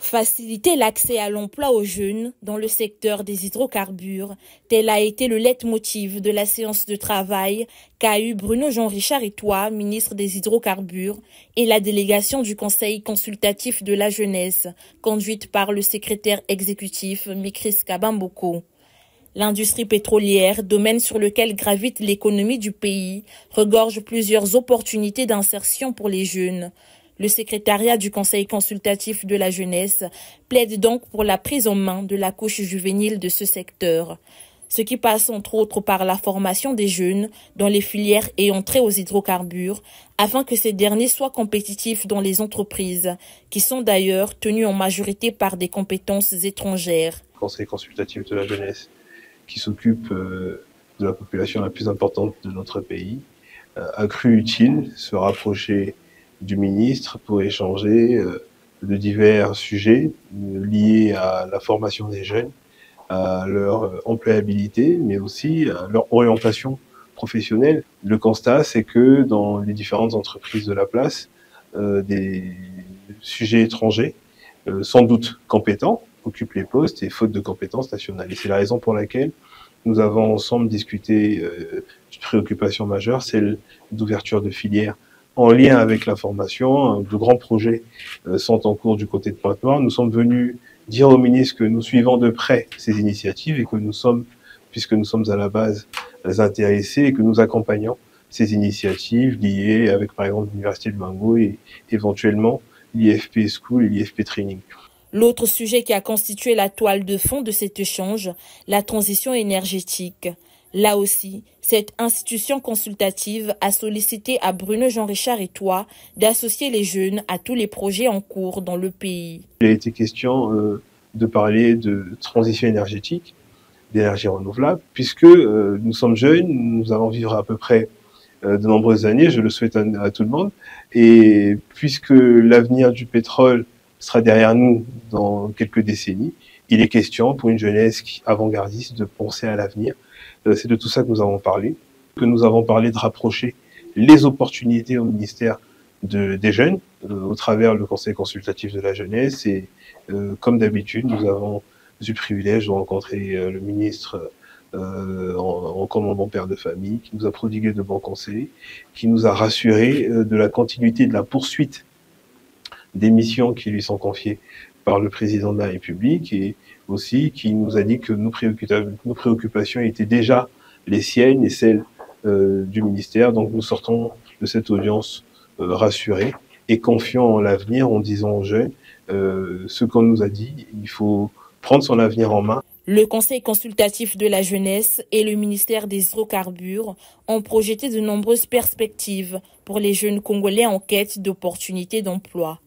Faciliter l'accès à l'emploi aux jeunes dans le secteur des hydrocarbures, tel a été le leitmotiv de la séance de travail qu'a eu Bruno Jean-Richard Etoy, ministre des Hydrocarbures, et la délégation du Conseil consultatif de la jeunesse, conduite par le secrétaire exécutif Mikris Kabamboko. L'industrie pétrolière, domaine sur lequel gravite l'économie du pays, regorge plusieurs opportunités d'insertion pour les jeunes. Le secrétariat du Conseil consultatif de la jeunesse plaide donc pour la prise en main de la couche juvénile de ce secteur, ce qui passe entre autres par la formation des jeunes dans les filières ayant trait aux hydrocarbures, afin que ces derniers soient compétitifs dans les entreprises, qui sont d'ailleurs tenues en majorité par des compétences étrangères. Le Conseil consultatif de la jeunesse qui s'occupe de la population la plus importante de notre pays a cru utile se rapprocher du ministre pour échanger de divers sujets liés à la formation des jeunes, à leur employabilité, mais aussi à leur orientation professionnelle. Le constat, c'est que dans les différentes entreprises de la place, des sujets étrangers, sans doute compétents, occupent les postes et faute de compétences nationales. Et c'est la raison pour laquelle nous avons ensemble discuté d'une préoccupation majeure, celle d'ouverture de filières en lien avec la formation. De grands projets sont en cours du côté de Pointe-Noire. Nous sommes venus dire au ministre que nous suivons de près ces initiatives et que nous sommes, puisque nous sommes à la base intéressés, et que nous accompagnons ces initiatives liées avec par exemple l'Université de Mango et éventuellement l'IFP School et l'IFP Training. L'autre sujet qui a constitué la toile de fond de cet échange, la transition énergétique. Là aussi, cette institution consultative a sollicité à Bruno Jean-Richard Etoy d'associer les jeunes à tous les projets en cours dans le pays. Il a été question de parler de transition énergétique, d'énergie renouvelable, puisque nous sommes jeunes, nous allons vivre à peu près de nombreuses années, je le souhaite à tout le monde, et puisque l'avenir du pétrole sera derrière nous dans quelques décennies, il est question pour une jeunesse avant-gardiste de penser à l'avenir. C'est de tout ça que nous avons parlé. De rapprocher les opportunités au ministère des jeunes au travers le Conseil consultatif de la jeunesse. Et comme d'habitude, nous avons eu le privilège de rencontrer le ministre en commandant père de famille, qui nous a prodigué de bons conseils, qui nous a rassurés de la continuité de la poursuite des missions qui lui sont confiées par le président de la République, et aussi qui nous a dit que nos préoccupations étaient déjà les siennes et celles du ministère. Donc nous sortons de cette audience rassurés et confiants en l'avenir, en disant aux jeunes ce qu'on nous a dit, il faut prendre son avenir en main. Le Conseil consultatif de la jeunesse et le ministère des hydrocarbures ont projeté de nombreuses perspectives pour les jeunes Congolais en quête d'opportunités d'emploi.